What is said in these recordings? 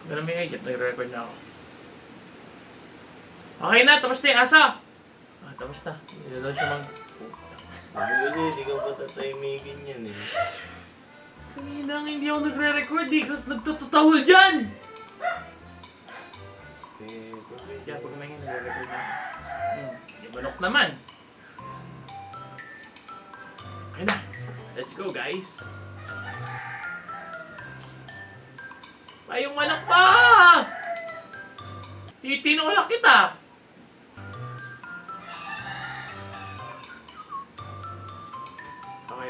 Ganun may higit, nag-record na ako. Okay na, tapos na yung asa! Tapos na. Hindi na daw siya mag... Sabi kasi, hindi ka pa tatayimigin yan eh. Kanina nga hindi ako nagre-record, di ka nagtututahol dyan! Kaya pag may nagre-record na ako. Di manok naman. Okay na. Let's go, guys. Ay, yung manok pa! Titinulak kita! Okay.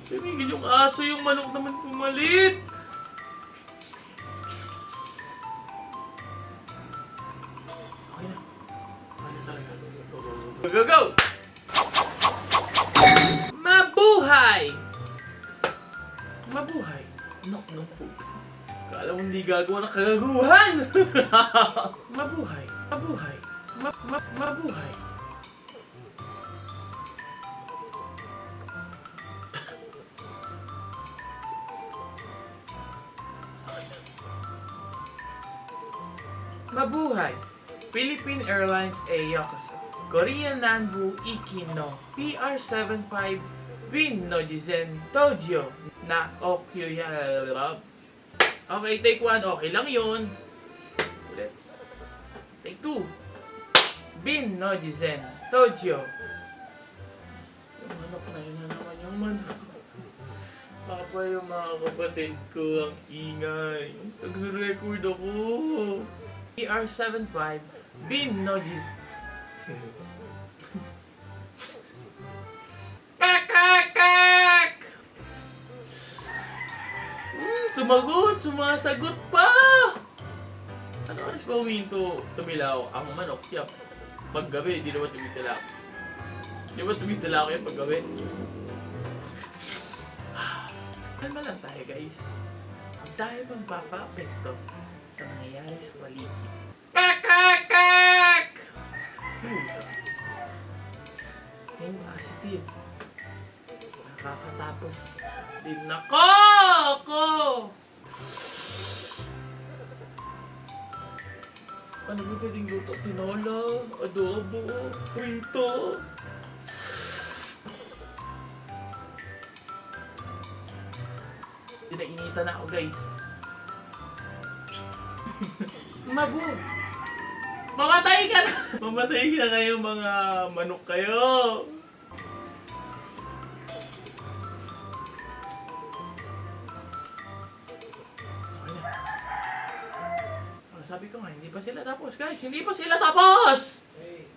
Tumigil yung aso, yung manok naman pumalit. Okay na. Ano talaga? Go, go! Mabuhay! Mabuhay. Nok ng puto. Kala mo hindi gagawa ng kagaguhan. Mabuhay. Mabuhay. Mabuhay. Mabuhay! Philippine Airlines Yokoso. Korean Nanbu Ikino. PR75 Bin Nojizen Tojo na Okyuyarab. Okay, take 1. Okay lang yun. Ulit. Take 2. Bin Nojizen Tojo. Yung manok na yun na naman yung manok. Papa, yung mga kapatid ko ang ingay. Nagre-record ako. PR75 Bin Nojizen. Sumasagot pa! Ano oras ba huminto tumilaw ang manok? Yap. Paggabi, di naman tumitila. Di ba tumitila ako yan paggabi? Kalma lang tayo, guys. Huwag tayo magpapa-apekto sa nangyayari sa paligid. Kakakak! Yung positive. Nakakatapos din ako! Ano ba pwedeng luto? Tinola, adobo, prito. Pinainitan na ako, guys. Mabu! Mamatay ka na! Mamatay ka kayo, mga manok kayo! Sabi ko nga, hindi pa sila tapos, guys. Hindi pa sila tapos! Hey.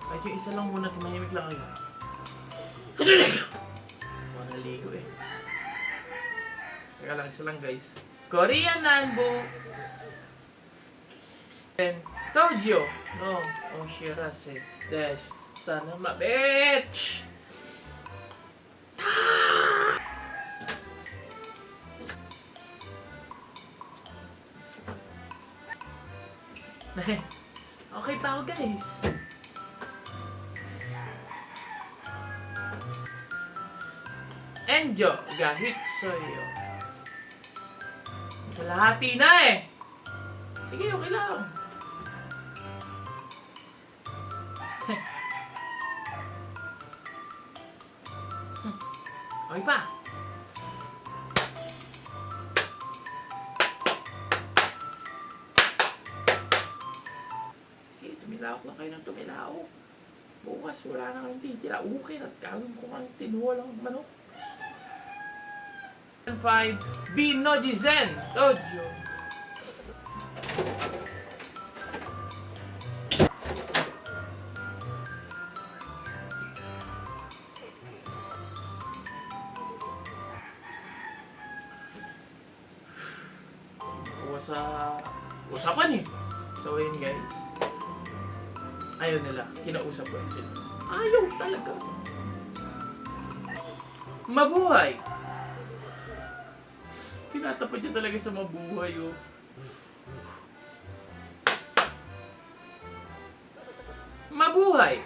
Kahit yung isa lang muna, tumahimik lang kayo. Manaligo eh. Teka lang, isa lang, guys. Korean Nanbu and Tojo. No, Shirase. Des. Sana bitch! Okay pa ako, guys. Enjo gahit sa'yo. Kalahati na eh. Sige, okay lang. Okay pa. Sige, tumilawak lang kayo ng tumilawak. Bukas, wala na kayong titira. Ukin at kagawin ko kang tinuha lang ang manok. 5 Binojizen Tojo. Sa usapan eh. So ayun, guys. Ayaw nila. Kinausap ko sila. Ayaw talaga. Mabuhay! Tinatapad niya talaga sa mabuhay, oh. Mabuhay!